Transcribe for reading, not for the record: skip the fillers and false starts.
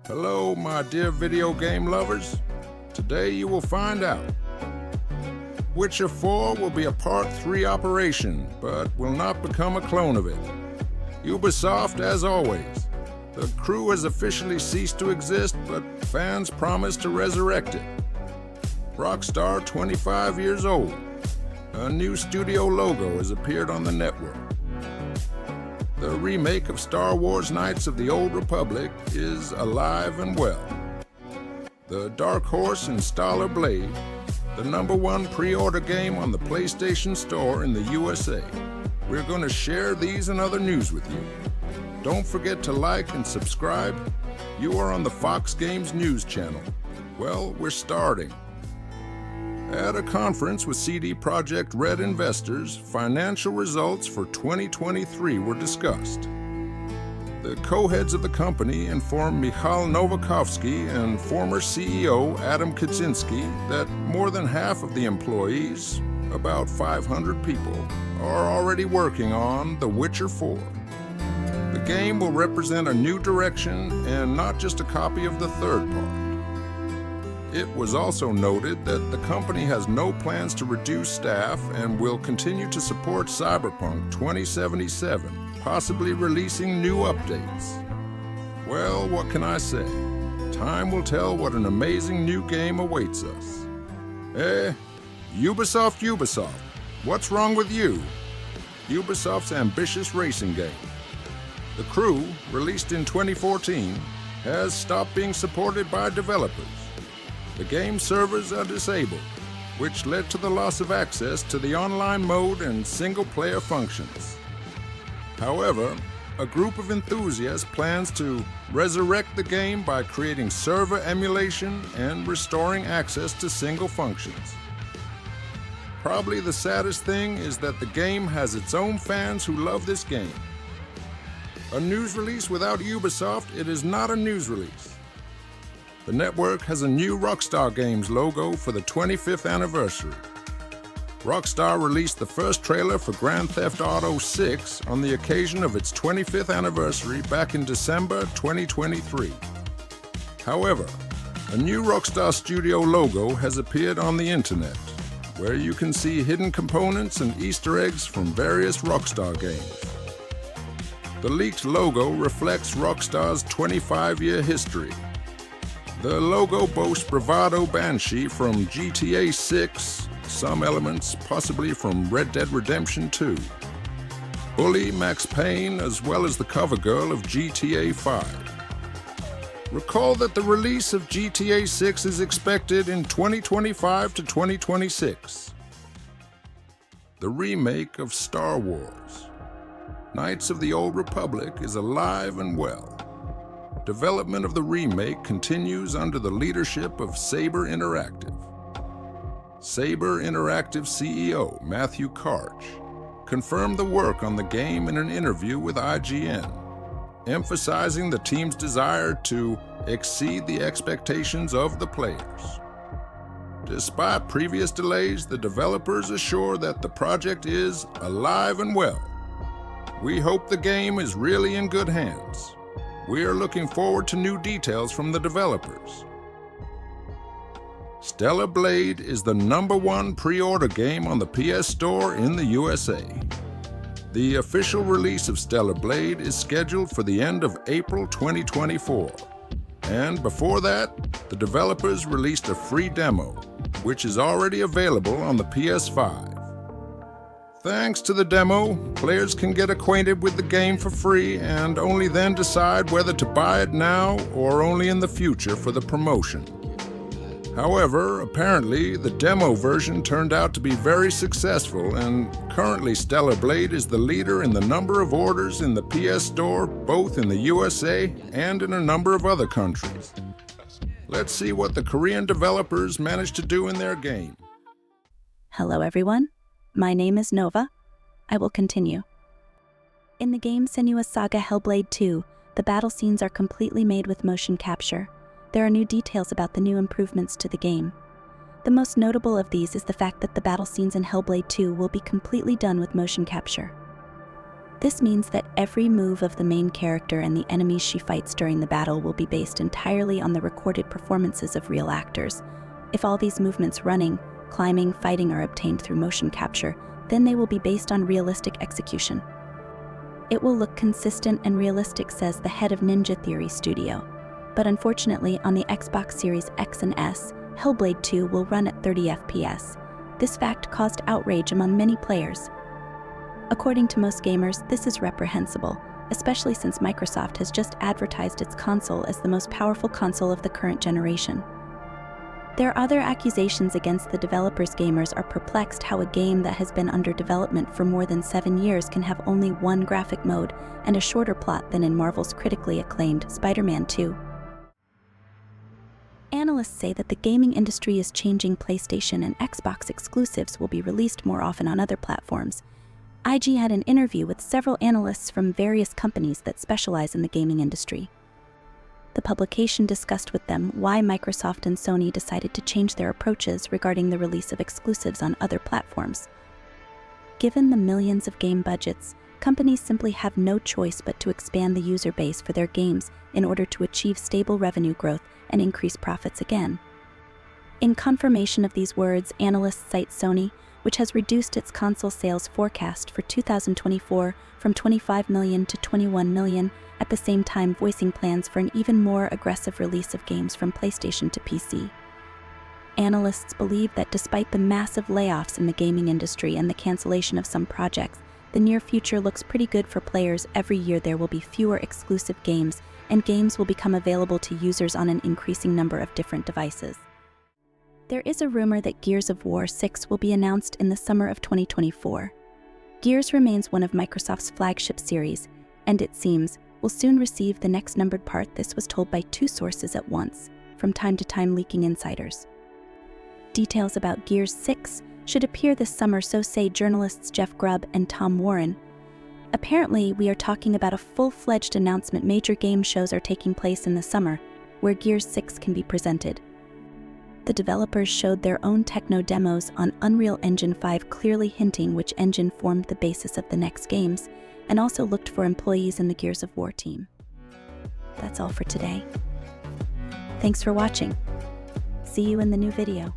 Hello, my dear video game lovers. Today you will find out. Witcher 4 will be a Part 3 operation, but will not become a clone of it. Ubisoft, as always. The crew has officially ceased to exist, but fans promise to resurrect it. Rockstar, 25 years old. A new studio logo has appeared on the network. The remake of Star Wars Knights of the Old Republic is alive and well. The Dark Horse Installer Blade, the #1 pre-order game on the PlayStation Store in the USA. We're going to share these and other news with you. Don't forget to like and subscribe. You are on the Fox Games News channel. Well, we're starting. At a conference with CD Projekt Red investors, financial results for 2023 were discussed. The co-heads of the company informed Michal Nowakovsky and former CEO Adam Kaczynski that more than half of the employees, about 500 people, are already working on The Witcher 4. The game will represent a new direction and not just a copy of the third part. It was also noted that the company has no plans to reduce staff and will continue to support Cyberpunk 2077, possibly releasing new updates. Well, what can I say? Time will tell what an amazing new game awaits us. Ubisoft, what's wrong with you? Ubisoft's ambitious racing game. The Crew, released in 2014, has stopped being supported by developers. The game servers are disabled, which led to the loss of access to the online mode and single-player functions. However, a group of enthusiasts plans to resurrect the game by creating server emulation and restoring access to single functions. Probably the saddest thing is that the game has its own fans who love this game. A news release without Ubisoft, it is not a news release. The network has a new Rockstar Games logo for the 25th anniversary. Rockstar released the first trailer for Grand Theft Auto 6 on the occasion of its 25th anniversary back in December 2023. However, a new Rockstar Studio logo has appeared on the internet, where you can see hidden components and Easter eggs from various Rockstar games. The leaked logo reflects Rockstar's 25-year history. The logo boasts Bravado Banshee from GTA 6, some elements possibly from Red Dead Redemption 2, Bully, Max Payne, as well as the cover girl of GTA 5. Recall that the release of GTA 6 is expected in 2025 to 2026. The remake of Star Wars Knights of the Old Republic is alive and well. Development of the remake continues under the leadership of Saber Interactive. Saber Interactive CEO Matthew Karch confirmed the work on the game in an interview with IGN, emphasizing the team's desire to exceed the expectations of the players. Despite previous delays, the developers assure that the project is alive and well. We hope the game is really in good hands. We are looking forward to new details from the developers. Stellar Blade is the #1 pre-order game on the PS Store in the USA. The official release of Stellar Blade is scheduled for the end of April 2024. And before that, the developers released a free demo, which is already available on the PS5. Thanks to the demo, players can get acquainted with the game for free and only then decide whether to buy it now or only in the future for the promotion. However, apparently, the demo version turned out to be very successful, and currently Stellar Blade is the leader in the number of orders in the PS Store, both in the USA and in a number of other countries. Let's see what the Korean developers managed to do in their game. Hello everyone, my name is Nova. I will continue. In the game Senua Saga Hellblade II, the battle scenes are completely made with motion capture. There are new details about the new improvements to the game. The most notable of these is the fact that the battle scenes in Hellblade II will be completely done with motion capture. This means that every move of the main character and the enemies she fights during the battle will be based entirely on the recorded performances of real actors. If all these movements running, climbing, fighting are obtained through motion capture, then they will be based on realistic execution. It will look consistent and realistic, says the head of Ninja Theory Studio. But unfortunately, on the Xbox Series X and S, Hellblade II will run at 30 FPS. This fact caused outrage among many players. According to most gamers, this is reprehensible, especially since Microsoft has just advertised its console as the most powerful console of the current generation. There are other accusations against the developers. Gamers are perplexed how a game that has been under development for more than 7 years can have only one graphic mode and a shorter plot than in Marvel's critically acclaimed Spider-Man 2. Analysts say that the gaming industry is changing. PlayStation and Xbox exclusives will be released more often on other platforms. IG had an interview with several analysts from various companies that specialize in the gaming industry. The publication discussed with them why Microsoft and Sony decided to change their approaches regarding the release of exclusives on other platforms. Given the millions of game budgets, companies simply have no choice but to expand the user base for their games in order to achieve stable revenue growth and increase profits again. In confirmation of these words, analysts cite Sony, which has reduced its console sales forecast for 2024 from 25 million to 21 million, at the same time voicing plans for an even more aggressive release of games from PlayStation to PC. Analysts believe that despite the massive layoffs in the gaming industry and the cancellation of some projects, the near future looks pretty good for players. Every year there will be fewer exclusive games, and games will become available to users on an increasing number of different devices. There is a rumor that Gears of War 6 will be announced in the summer of 2024. Gears remains one of Microsoft's flagship series, and it seems will soon receive the next numbered part. This was told by 2 sources at once, from time to time leaking insiders. Details about Gears 6 should appear this summer, so say journalists Jeff Grubb and Tom Warren. Apparently, we are talking about a full-fledged announcement. Major game shows are taking place in the summer, where Gears 6 can be presented. The developers showed their own techno demos on Unreal Engine 5, clearly hinting which engine formed the basis of the next games, and also looked for employees in the Gears of War team. That's all for today. Thanks for watching. See you in the new video.